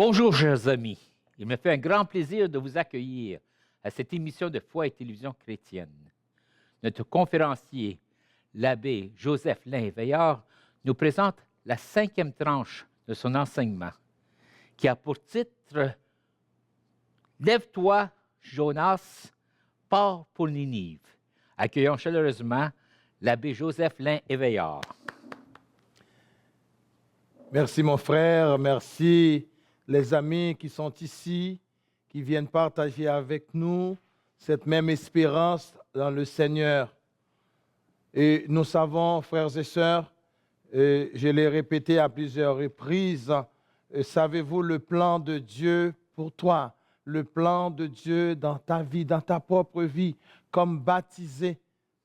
Bonjour, chers amis. Il me fait un grand plaisir de vous accueillir à cette émission de Foi et Télévision chrétienne. Notre conférencier, l'abbé Joseph Lain-Veillard, nous présente la 5e tranche de son enseignement, qui a pour titre « Lève-toi, Jonas, pars pour Ninive ». Accueillons chaleureusement l'abbé Joseph Lain-Veillard. Merci mon frère, merci les amis qui sont ici, qui viennent partager avec nous cette même espérance dans le Seigneur. Et nous savons, frères et sœurs, je l'ai répété à plusieurs reprises, savez-vous le plan de Dieu pour toi, le plan de Dieu dans ta vie, dans ta propre vie, comme baptisé,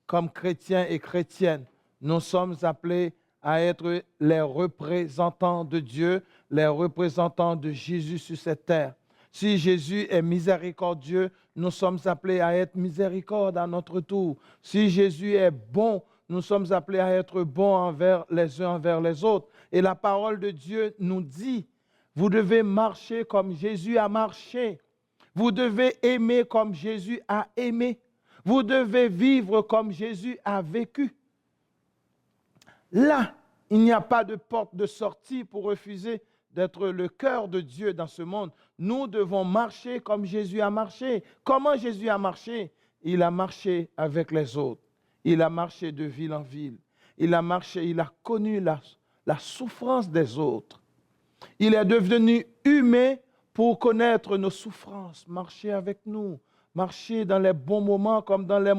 comme chrétien et chrétienne. Nous sommes appelés à être les représentants de Dieu, les représentants de Jésus sur cette terre. Si Jésus est miséricordieux, nous sommes appelés à être miséricorde à notre tour. Si Jésus est bon, nous sommes appelés à être bons envers les uns envers les autres. Et la parole de Dieu nous dit, vous devez marcher comme Jésus a marché. Vous devez aimer comme Jésus a aimé. Vous devez vivre comme Jésus a vécu. Là, il n'y a pas de porte de sortie pour refuser d'être le cœur de Dieu dans ce monde. Nous devons marcher comme Jésus a marché. Comment Jésus a marché? Il a marché avec les autres. Il a marché de ville en ville. Il a marché, il a connu la souffrance des autres. Il est devenu humain pour connaître nos souffrances, marcher avec nous, marcher dans les bons moments comme dans les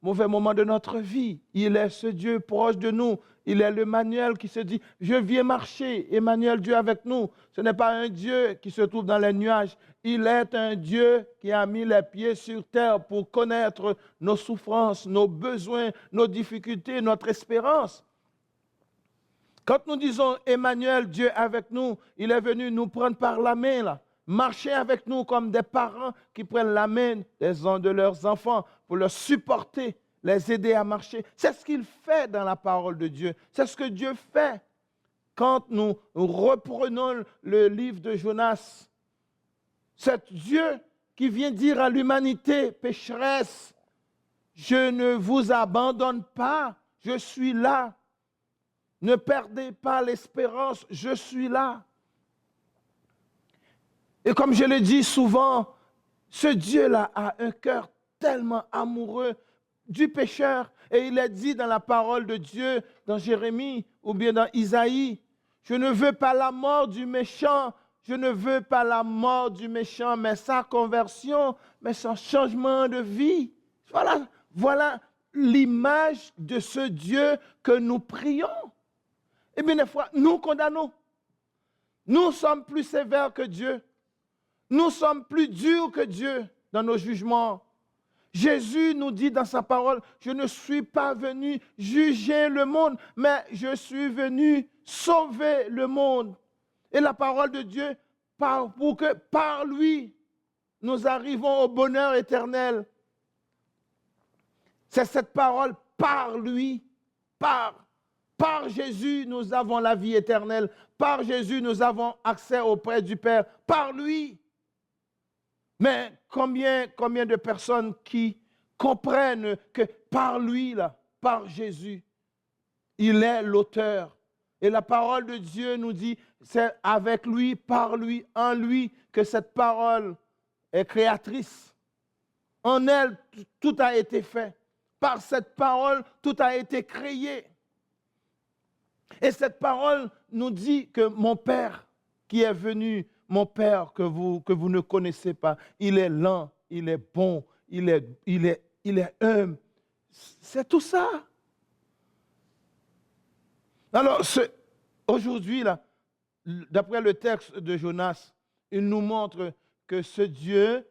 mauvais moments de notre vie. Il est ce Dieu proche de nous. Il est l'Emmanuel qui se dit, je viens marcher. Emmanuel, Dieu avec nous. Ce n'est pas un Dieu qui se trouve dans les nuages. Il est un Dieu qui a mis les pieds sur terre pour connaître nos souffrances, nos besoins, nos difficultés, notre espérance. Quand nous disons Emmanuel, Dieu avec nous, il est venu nous prendre par la main, là. Marcher avec nous comme des parents qui prennent la main de leurs enfants pour leur supporter, les aider à marcher. C'est ce qu'il fait dans la parole de Dieu. C'est ce que Dieu fait quand nous reprenons le livre de Jonas. C'est Dieu qui vient dire à l'humanité pécheresse, je ne vous abandonne pas, je suis là. Ne perdez pas l'espérance, je suis là. Et comme je le dis souvent, ce Dieu-là a un cœur tellement amoureux du pécheur. Et il est dit dans la parole de Dieu, dans Jérémie ou bien dans Isaïe, je ne veux pas la mort du méchant, je ne veux pas la mort du méchant, mais sa conversion, mais son changement de vie. Voilà l'image de ce Dieu que nous prions. Et bien des fois, nous condamnons. Nous sommes plus sévères que Dieu. Nous sommes plus durs que Dieu dans nos jugements. Jésus nous dit dans sa parole, je ne suis pas venu juger le monde, mais je suis venu sauver le monde. Et la parole de Dieu, pour que par lui, nous arrivons au bonheur éternel. C'est cette parole, par lui, par Jésus, nous avons la vie éternelle. Par Jésus, nous avons accès auprès du Père. Par lui. Mais combien de personnes qui comprennent que par lui, là, par Jésus, il est l'auteur. Et la parole de Dieu nous dit, c'est avec lui, par lui, en lui, que cette parole est créatrice. En elle, tout a été fait. Par cette parole, tout a été créé. Et cette parole nous dit que mon Père qui est venu, mon Père que vous ne connaissez pas, il est lent, il est bon, il est humble. C'est tout ça. Alors, aujourd'hui, là, d'après le texte de Jonas, il nous montre que ce Dieu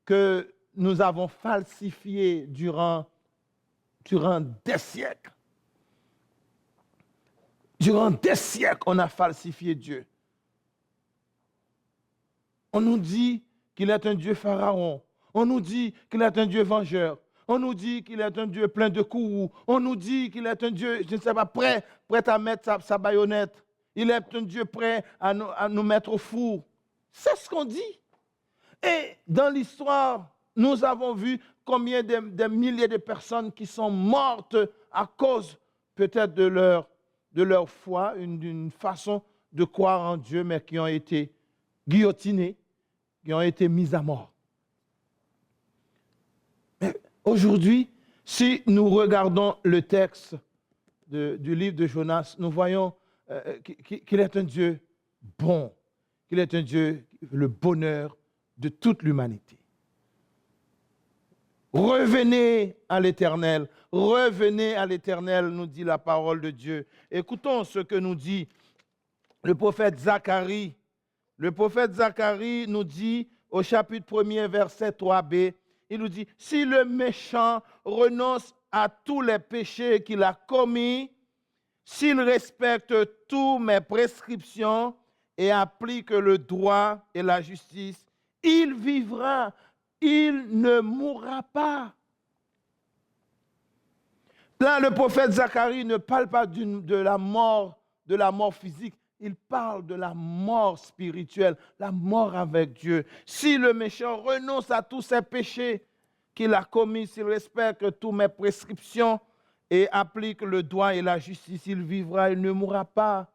que nous avons falsifié durant des siècles, on a falsifié Dieu. On nous dit qu'il est un Dieu pharaon. On nous dit qu'il est un Dieu vengeur. On nous dit qu'il est un Dieu plein de coups. On nous dit qu'il est un Dieu, je ne sais pas, prêt à mettre sa baïonnette. Il est un Dieu prêt à nous mettre au four. C'est ce qu'on dit. Et dans l'histoire, nous avons vu combien de milliers de personnes qui sont mortes à cause peut-être de leur foi, d'une façon de croire en Dieu, mais qui ont été guillotinées, qui ont été mises à mort. Mais aujourd'hui, si nous regardons le texte du livre de Jonas, nous voyons qu'il est un Dieu bon, qu'il est un Dieu, le bonheur de toute l'humanité. Revenez à l'Éternel, nous dit la parole de Dieu. Écoutons ce que nous dit le prophète Zacharie. Le prophète Zacharie nous dit au chapitre 1er, verset 3b, il nous dit, si le méchant renonce à tous les péchés qu'il a commis, s'il respecte toutes mes prescriptions et applique le droit et la justice, il vivra, il ne mourra pas. Là, le prophète Zacharie ne parle pas de la mort physique, il parle de la mort spirituelle, la mort avec Dieu. Si le méchant renonce à tous ses péchés qu'il a commis, s'il respecte toutes mes prescriptions et applique le droit et la justice, il vivra, il ne mourra pas.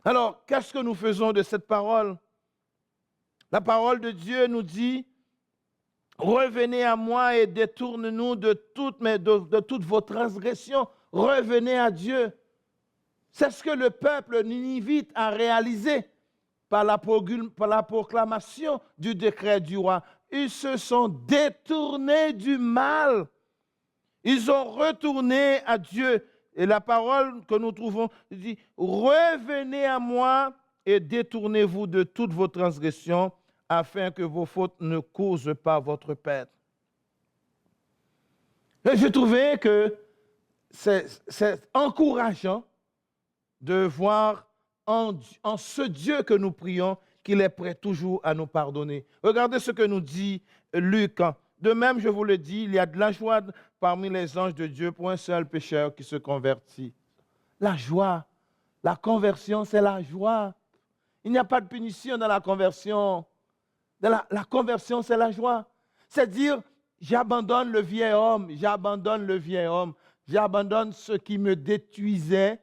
Alors, qu'est-ce que nous faisons de cette parole? La parole de Dieu nous dit, revenez à moi et détournez-nous de toutes vos transgressions. Revenez à Dieu. C'est ce que le peuple ninivite a réalisé par la proclamation du décret du roi. Ils se sont détournés du mal. Ils ont retourné à Dieu. Et la parole que nous trouvons dit, revenez à moi et détournez-vous de toutes vos transgressions afin que vos fautes ne causent pas votre perte. Et je trouvais que c'est encourageant de voir en ce Dieu que nous prions qu'il est prêt toujours à nous pardonner. Regardez ce que nous dit Luc. De même, je vous le dis, il y a de la joie parmi les anges de Dieu pour un seul pécheur qui se convertit. La joie, la conversion, c'est la joie. Il n'y a pas de punition dans la conversion. La conversion, c'est la joie. C'est dire, j'abandonne le vieil homme, j'abandonne ce qui me détruisait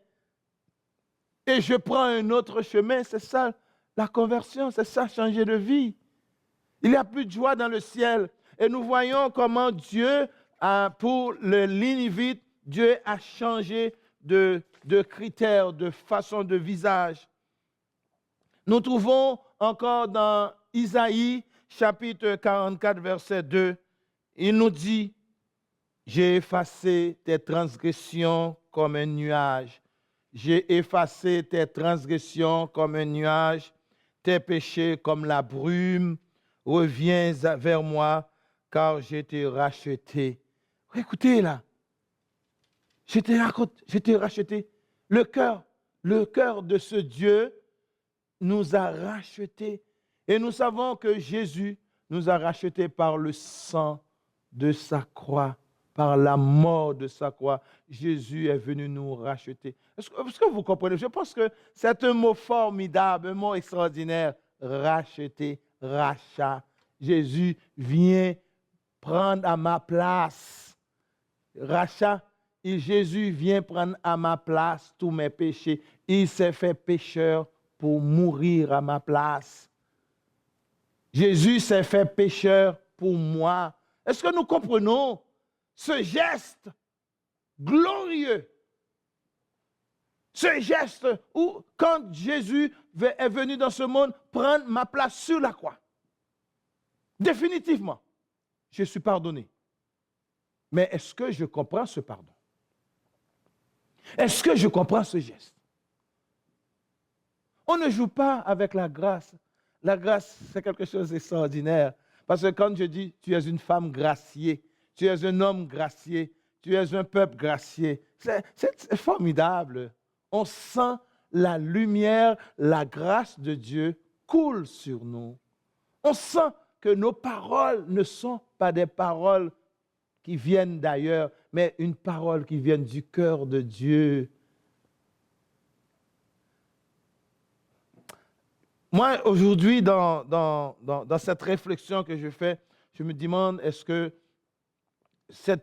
et je prends un autre chemin. C'est ça, la conversion, c'est ça, changer de vie. Il n'y a plus de joie dans le ciel. Et nous voyons comment Dieu, pour le Ninivite, Dieu a changé de critères, de façon de visage. Nous trouvons encore dans Isaïe, chapitre 44, verset 2, il nous dit, j'ai effacé tes transgressions comme un nuage. J'ai effacé tes transgressions comme un nuage, tes péchés comme la brume. Reviens vers moi, car je t'ai racheté. Écoutez là, je t'ai racheté. Le cœur de ce Dieu nous a rachetés. Et nous savons que Jésus nous a rachetés par le sang de sa croix, par la mort de sa croix. Jésus est venu nous racheter. Est-ce que vous comprenez? Je pense que c'est un mot formidable, un mot extraordinaire. Racheter, rachat. Jésus vient prendre à ma place. Rachat. Et Jésus vient prendre à ma place tous mes péchés. Il s'est fait pécheur pour mourir à ma place. Jésus s'est fait pécheur pour moi. Est-ce que nous comprenons ce geste glorieux? Ce geste où, quand Jésus est venu dans ce monde, prendre ma place sur la croix. Définitivement, je suis pardonné. Mais est-ce que je comprends ce pardon? Est-ce que je comprends ce geste? On ne joue pas avec la grâce. La grâce, c'est quelque chose d'extraordinaire. Parce que quand je dis, tu es une femme graciée, tu es un homme gracié, tu es un peuple gracié, c'est formidable. On sent la lumière, la grâce de Dieu coule sur nous. On sent que nos paroles ne sont pas des paroles qui viennent d'ailleurs, mais une parole qui vient du cœur de Dieu. Moi, aujourd'hui, dans cette réflexion que je fais, je me demande, est-ce que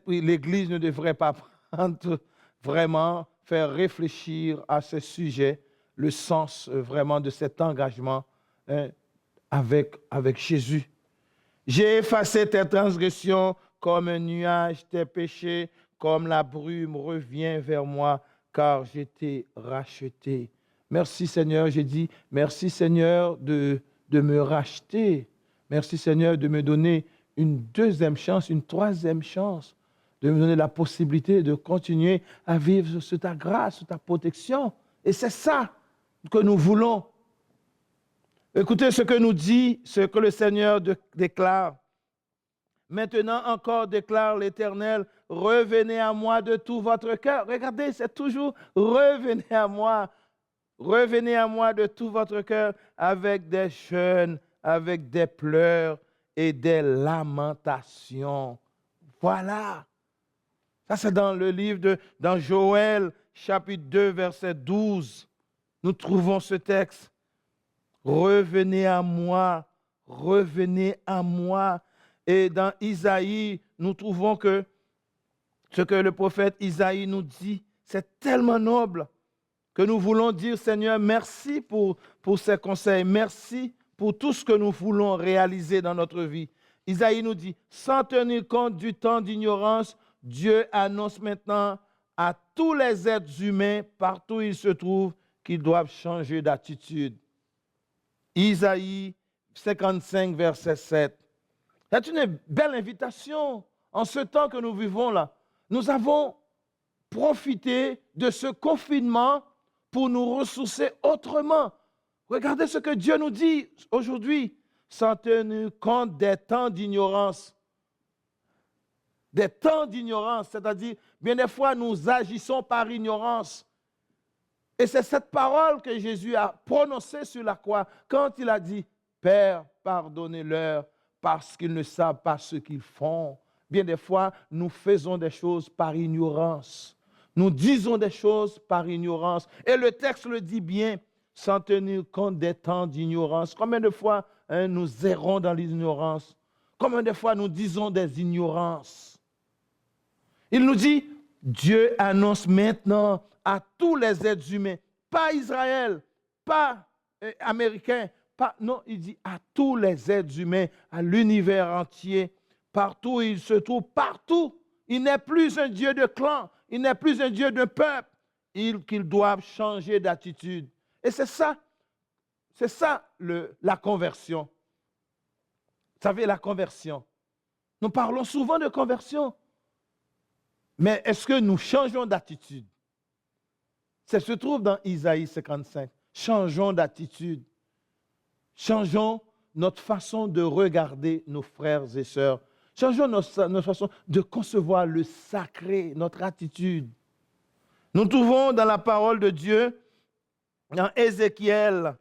l'Église ne devrait pas prendre vraiment, faire réfléchir à ce sujet, le sens vraiment de cet engagement hein, avec Jésus. J'ai effacé tes transgressions comme un nuage, tes péchés, comme la brume revient vers moi, car j'ai été racheté. Merci Seigneur, j'ai dit, merci Seigneur de me racheter. Merci Seigneur de me donner une deuxième chance, une troisième chance, de me donner la possibilité de continuer à vivre sous ta grâce, sous ta protection. Et c'est ça que nous voulons. Écoutez ce que nous dit, ce que le Seigneur déclare. Maintenant encore, déclare l'Éternel, revenez à moi de tout votre cœur. Regardez, c'est toujours revenez à moi de tout votre cœur avec des jeûnes, avec des pleurs et des lamentations. Voilà. Ça, c'est dans le livre dans Joël, chapitre 2, verset 12. Nous trouvons ce texte. Revenez à moi, revenez à moi. Et dans Isaïe, nous trouvons que ce que le prophète Isaïe nous dit, c'est tellement noble que nous voulons dire, Seigneur, merci pour ces conseils, merci pour tout ce que nous voulons réaliser dans notre vie. Isaïe nous dit, sans tenir compte du temps d'ignorance, Dieu annonce maintenant à tous les êtres humains, partout où ils se trouvent, qu'ils doivent changer d'attitude. Isaïe 55, verset 7. C'est une belle invitation en ce temps que nous vivons là. Nous avons profité de ce confinement pour nous ressourcer autrement. Regardez ce que Dieu nous dit aujourd'hui, sans tenir compte des temps d'ignorance. Des temps d'ignorance, c'est-à-dire, bien des fois, nous agissons par ignorance. Et c'est cette parole que Jésus a prononcée sur la croix quand il a dit, Père, pardonnez-leur parce qu'ils ne savent pas ce qu'ils font. Bien des fois, nous faisons des choses par ignorance. Nous disons des choses par ignorance. Et le texte le dit bien, sans tenir compte des temps d'ignorance. Combien de fois nous errons dans l'ignorance? Combien de fois nous disons des ignorances? Il nous dit, Dieu annonce maintenant à tous les êtres humains, pas Israël, pas Américain, non, il dit à tous les êtres humains, à l'univers entier, partout où il se trouve, partout. Il n'est plus un Dieu de clan, il n'est plus un Dieu de peuple, qu'ils doivent changer d'attitude. Et c'est ça la conversion. Vous savez, la conversion. Nous parlons souvent de conversion. Mais est-ce que nous changeons d'attitude? Ça se trouve dans Isaïe 55. Changeons d'attitude. Changeons notre façon de regarder nos frères et sœurs. Changeons notre façon de concevoir le sacré, notre attitude. Nous trouvons dans la parole de Dieu, dans Ézéchiel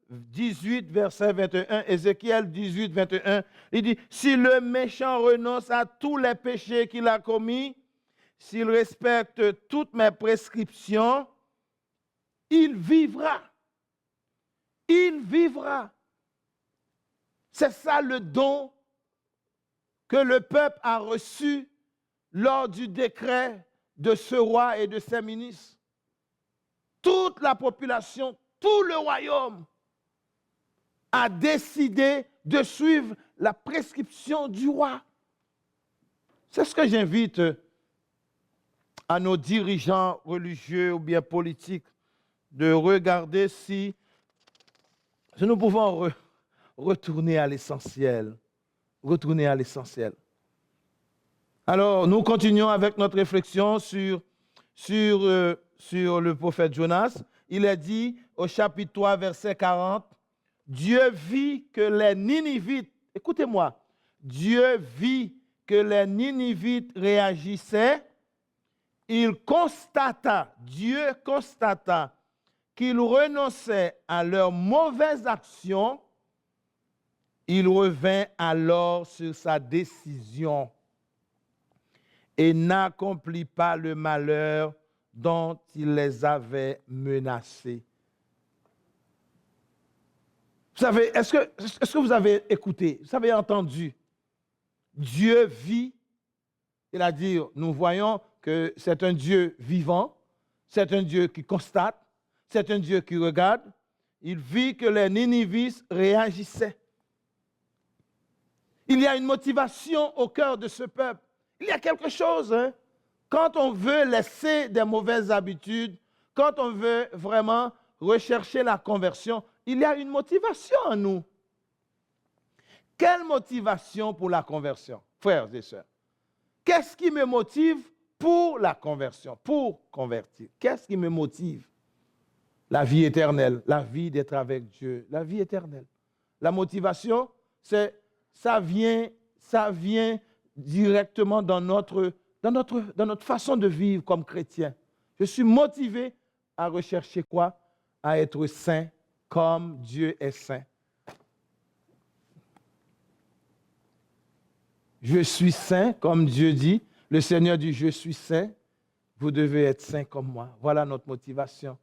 18, verset 21, Ézéchiel 18, 21, il dit, si le méchant renonce à tous les péchés qu'il a commis, s'il respecte toutes mes prescriptions, il vivra. Il vivra. C'est ça le don que le peuple a reçu lors du décret de ce roi et de ses ministres. Toute la population, tout le royaume a décidé de suivre la prescription du roi. C'est ce que j'invite à nos dirigeants religieux ou bien politiques de regarder si nous pouvons retourner à l'essentiel. Retourner à l'essentiel. Alors, nous continuons avec notre réflexion sur le prophète Jonas. Il est dit au chapitre 3, verset 40, Dieu vit que les Ninivites, écoutez-moi, Dieu vit que les Ninivites réagissaient, Dieu constata qu'ils renonçaient à leurs mauvaises actions, il revint alors sur sa décision et n'accomplit pas le malheur dont il les avait menacés. Vous savez, est-ce que vous avez écouté, vous avez entendu? Dieu vit, c'est-à-dire nous voyons que c'est un Dieu vivant, c'est un Dieu qui constate, c'est un Dieu qui regarde. Il vit que les Ninivites réagissaient. Il y a une motivation au cœur de ce peuple. Il y a quelque chose, hein? Quand on veut laisser des mauvaises habitudes, quand on veut vraiment rechercher la conversion, il y a une motivation en nous. Quelle motivation pour la conversion, frères et sœurs? Qu'est-ce qui me motive pour la conversion, pour convertir? Qu'est-ce qui me motive? La vie éternelle, la vie d'être avec Dieu, la vie éternelle. La motivation, ça vient directement dans notre façon de vivre comme chrétien. Je suis motivé à rechercher quoi? À être saint comme Dieu est saint. Je suis saint, comme Dieu dit. Le Seigneur dit, je suis saint. Vous devez être saint comme moi. Voilà notre motivation.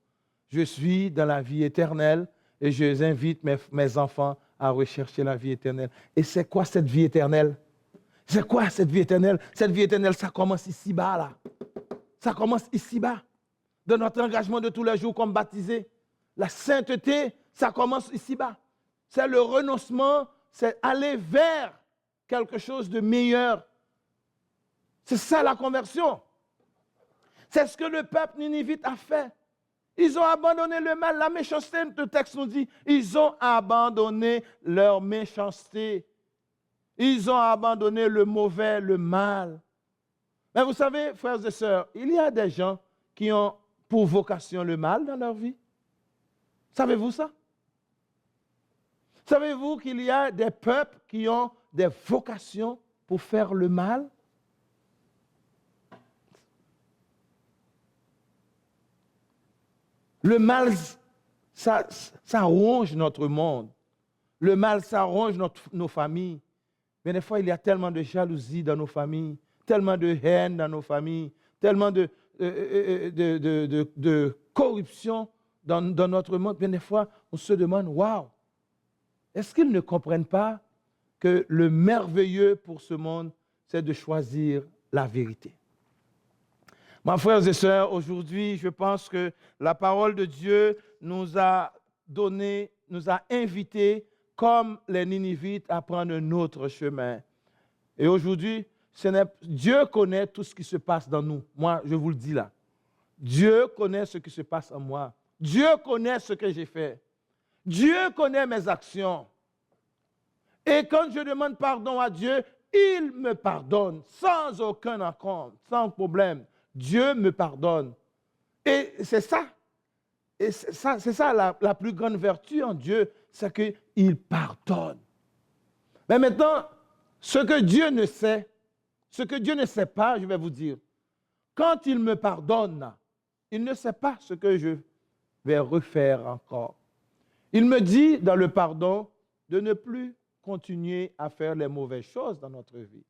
Je suis dans la vie éternelle et je invite mes enfants à rechercher la vie éternelle. Et c'est quoi cette vie éternelle? C'est quoi cette vie éternelle? Cette vie éternelle, ça commence ici-bas, là. Ça commence ici-bas. Dans notre engagement de tous les jours comme baptisés. La sainteté, ça commence ici-bas. C'est le renoncement, c'est aller vers quelque chose de meilleur. C'est ça la conversion. C'est ce que le peuple ninivite a fait. Ils ont abandonné le mal, la méchanceté, le texte nous dit. Ils ont abandonné leur méchanceté. Ils ont abandonné le mauvais, le mal. Mais vous savez, frères et sœurs, il y a des gens qui ont pour vocation le mal dans leur vie. Savez-vous ça? Savez-vous qu'il y a des peuples qui ont des vocations pour faire le mal? Le mal, ça ronge notre monde. Le mal, ça ronge nos familles. Mais des fois, il y a tellement de jalousie dans nos familles, tellement de haine dans nos familles, tellement de corruption dans notre monde. Mais des fois, on se demande, waouh, est-ce qu'ils ne comprennent pas que le merveilleux pour ce monde, c'est de choisir la vérité? Mes frères et sœurs, aujourd'hui, je pense que la parole de Dieu nous a invités, comme les Ninivites, à prendre un autre chemin. Et aujourd'hui, Dieu connaît tout ce qui se passe dans nous. Moi, je vous le dis là. Dieu connaît ce qui se passe en moi. Dieu connaît ce que j'ai fait. Dieu connaît mes actions. Et quand je demande pardon à Dieu, il me pardonne sans aucun encombre, sans problème. Dieu me pardonne. Et c'est ça. Et c'est ça la plus grande vertu en Dieu, c'est qu'il pardonne. Mais maintenant, ce que Dieu ne sait pas, je vais vous dire, quand il me pardonne, il ne sait pas ce que je vais refaire encore. Il me dit dans le pardon de ne plus continuer à faire les mauvaises choses dans notre vie.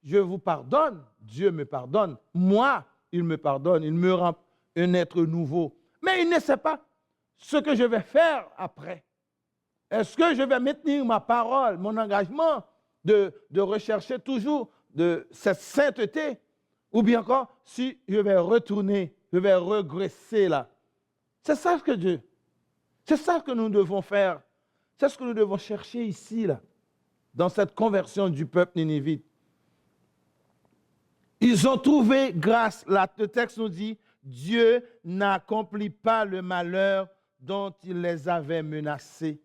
Je vous pardonne, Dieu me pardonne, moi, il me pardonne, il me rend un être nouveau. Mais il ne sait pas ce que je vais faire après. Est-ce que je vais maintenir ma parole, mon engagement de rechercher toujours de cette sainteté, ou bien encore si je vais retourner, je vais regresser là. C'est ça que nous devons faire. C'est ce que nous devons chercher ici, là, dans cette conversion du peuple ninivite. Ils ont trouvé grâce. Le texte nous dit, Dieu n'accomplit pas le malheur dont il les avait menacés.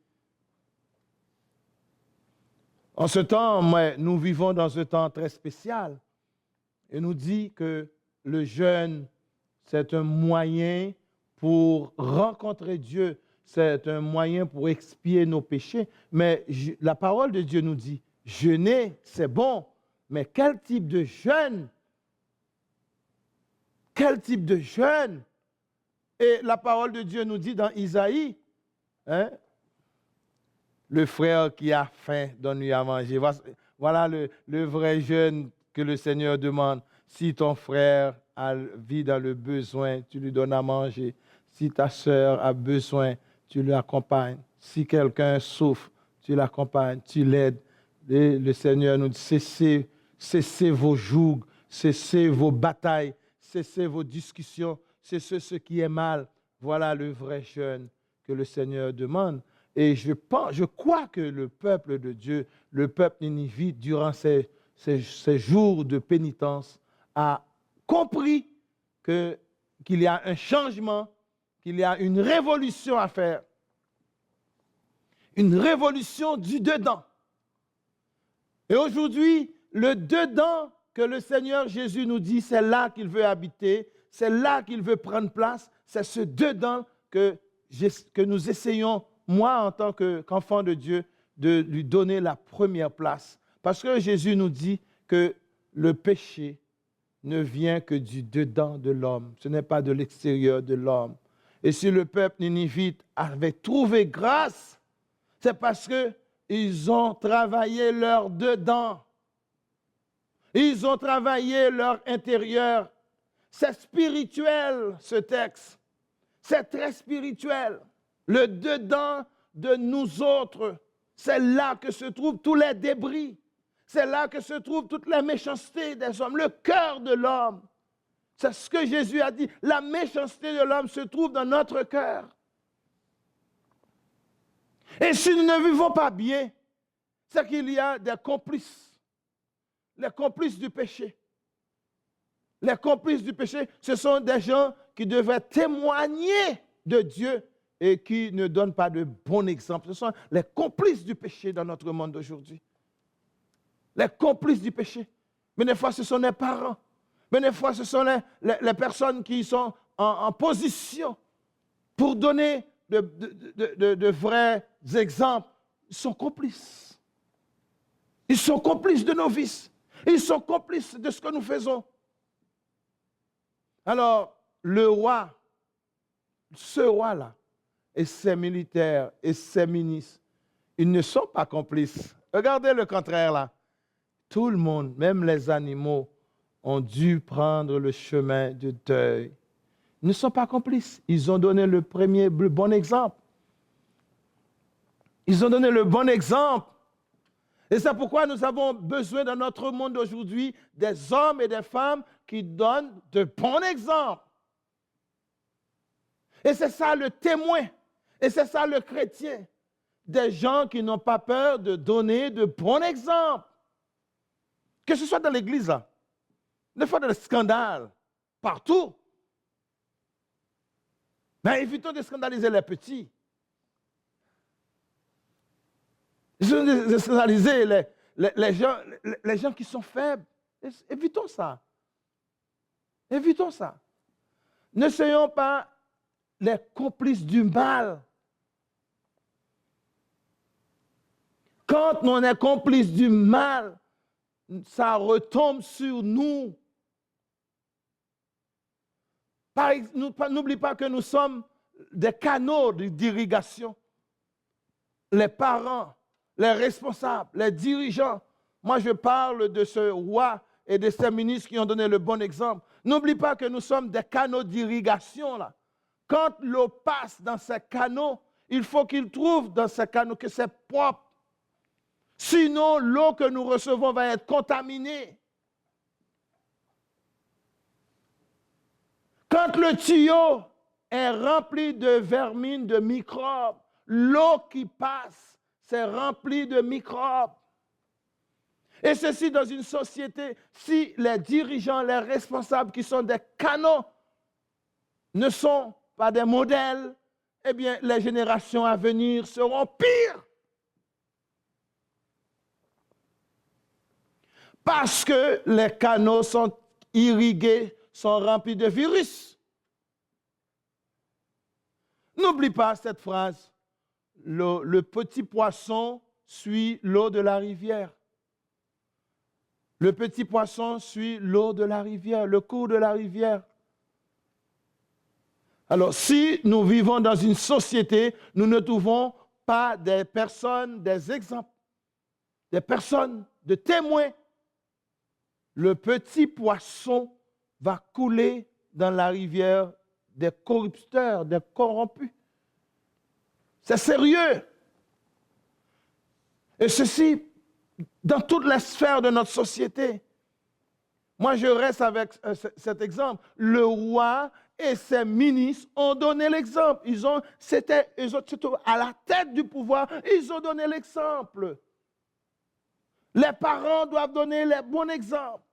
En ce temps, nous vivons dans un temps très spécial. Et nous dit que le jeûne, c'est un moyen pour rencontrer Dieu. C'est un moyen pour expier nos péchés. Mais la parole de Dieu nous dit, jeûner, c'est bon. Mais quel type de jeûne? Quel type de jeûne? Et la parole de Dieu nous dit dans Isaïe, hein, le frère qui a faim, donne-lui à manger. Voilà le vrai jeûne que le Seigneur demande. Si ton frère vit dans le besoin, tu lui donnes à manger. Si ta sœur a besoin, tu l'accompagnes. Si quelqu'un souffre, tu l'accompagnes, tu l'aides. Et le Seigneur nous dit, cessez vos jougs, cessez vos batailles, cessez vos discussions, cessez ce qui est mal. Voilà le vrai jeûne que le Seigneur demande. Et je crois que le peuple de Dieu, le peuple ninivite, durant ces jours de pénitence, a compris qu'il y a un changement, qu'il y a une révolution à faire. Une révolution du dedans. Et aujourd'hui, le dedans que le Seigneur Jésus nous dit, c'est là qu'il veut habiter, c'est là qu'il veut prendre place, c'est ce dedans que nous essayons, moi en tant qu'enfant de Dieu, de lui donner la première place. Parce que Jésus nous dit que le péché ne vient que du dedans de l'homme, ce n'est pas de l'extérieur de l'homme. Et si le peuple ninivite avait trouvé grâce, c'est parce qu'ils ont travaillé leur dedans. Ils ont travaillé leur intérieur. C'est spirituel, ce texte. C'est très spirituel. Le dedans de nous autres, c'est là que se trouvent tous les débris. C'est là que se trouvent toutes les méchancetés des hommes, le cœur de l'homme. C'est ce que Jésus a dit. La méchanceté de l'homme se trouve dans notre cœur. Et si nous ne vivons pas bien, c'est qu'il y a des complices. Les complices du péché. Les complices du péché, ce sont des gens qui devraient témoigner de Dieu et qui ne donnent pas de bon exemple. Ce sont les complices du péché dans notre monde d'aujourd'hui. Les complices du péché. Mais des fois, ce sont les parents. Mais des fois, ce sont les personnes qui sont en position pour donner de vrais exemples. Ils sont complices. Ils sont complices de nos vices. Ils sont complices de ce que nous faisons. Alors, le roi, ce roi-là, et ses militaires et ses ministres, ils ne sont pas complices. Regardez le contraire là. Tout le monde, même les animaux, ont dû prendre le chemin du deuil. Ils ne sont pas complices. Ils ont donné le bon exemple. Ils ont donné le bon exemple. Et c'est pourquoi nous avons besoin dans notre monde d'aujourd'hui des hommes et des femmes qui donnent de bons exemples. Et c'est ça le témoin. Et c'est ça le chrétien. Des gens qui n'ont pas peur de donner de bons exemples. Que ce soit dans l'église, là. Des fois, dans les scandales, partout. Mais évitons de scandaliser les petits. De scandaliser les gens qui sont faibles. Évitons ça. Évitons ça. Ne soyons pas les complices du mal. Quand on est complice du mal, ça retombe sur nous. N'oublie pas que nous sommes des canaux d'irrigation. Les parents, les responsables, les dirigeants. Moi, je parle de ce roi et de ces ministres qui ont donné le bon exemple. N'oublie pas que nous sommes des canaux d'irrigation, là. Quand l'eau passe dans ces canaux, il faut qu'il trouve dans ces canaux que c'est propre. Sinon, l'eau que nous recevons va être contaminée. Quand le tuyau est rempli de vermine, de microbes, l'eau qui passe, c'est rempli de microbes. Et ceci dans une société, si les dirigeants, les responsables qui sont des canaux ne sont pas des modèles, eh bien, les générations à venir seront pires. Parce que les canaux sont irrigués, sont remplis de virus. N'oublie pas cette phrase. Le petit poisson suit l'eau de la rivière. Le petit poisson suit l'eau de la rivière, le cours de la rivière. Alors, si nous vivons dans une société, nous ne trouvons pas des personnes, des exemples, des personnes, de témoins. Le petit poisson va couler dans la rivière des corrupteurs, des corrompus. C'est sérieux. Et ceci, dans toutes les sphères de notre société. Moi, je reste avec cet exemple. Le roi et ses ministres ont donné l'exemple. C'était à la tête du pouvoir, ils ont donné l'exemple. Les parents doivent donner les bons exemples.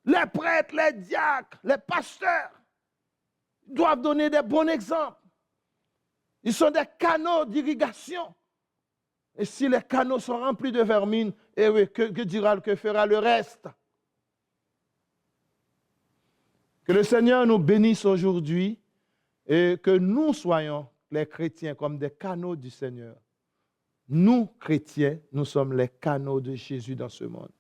Les prêtres, les diacres, les pasteurs doivent donner des bons exemples. Ils sont des canaux d'irrigation. Et si les canaux sont remplis de vermine, eh oui, que fera le reste? Que le Seigneur nous bénisse aujourd'hui et que nous soyons, les chrétiens, comme des canaux du Seigneur. Nous, chrétiens, nous sommes les canaux de Jésus dans ce monde.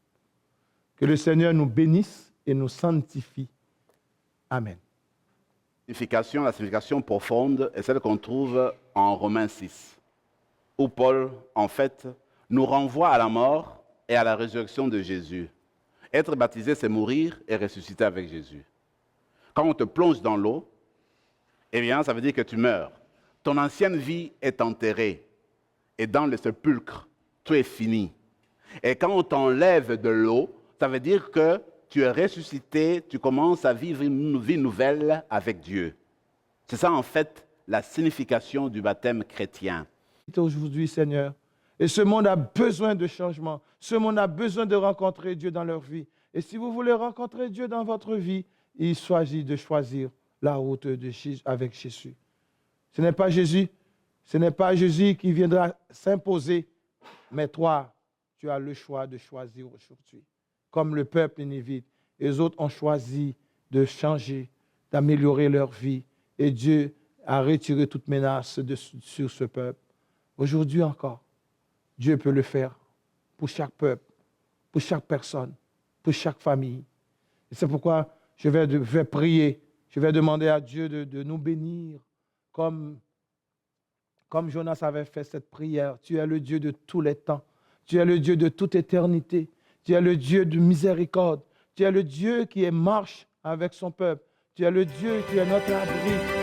Que le Seigneur nous bénisse et nous sanctifie. Amen. La signification profonde est celle qu'on trouve en Romains 6, où Paul, en fait, nous renvoie à la mort et à la résurrection de Jésus. Être baptisé, c'est mourir et ressusciter avec Jésus. Quand on te plonge dans l'eau, eh bien, ça veut dire que tu meurs. Ton ancienne vie est enterrée. Et dans le sépulcre, tout est fini. Et quand on t'enlève de l'eau, ça veut dire que tu es ressuscité, tu commences à vivre une vie nouvelle avec Dieu. C'est ça, en fait, la signification du baptême chrétien. Aujourd'hui, Seigneur, et ce monde a besoin de changement. Ce monde a besoin de rencontrer Dieu dans leur vie. Et si vous voulez rencontrer Dieu dans votre vie, il s'agit de choisir la route avec Jésus. Ce n'est pas Jésus qui viendra s'imposer, mais toi, tu as le choix de choisir aujourd'hui. Comme le peuple nénivite, les autres ont choisi de changer, d'améliorer leur vie. Et Dieu a retiré toute menace sur ce peuple. Aujourd'hui encore, Dieu peut le faire pour chaque peuple, pour chaque personne, pour chaque famille. Et c'est pourquoi je vais prier, je vais demander à Dieu de nous bénir comme Jonas avait fait cette prière. Tu es le Dieu de tous les temps. Tu es le Dieu de toute éternité. Tu es le Dieu de miséricorde. Tu es le Dieu qui marche avec son peuple. Tu es le Dieu qui est notre abri.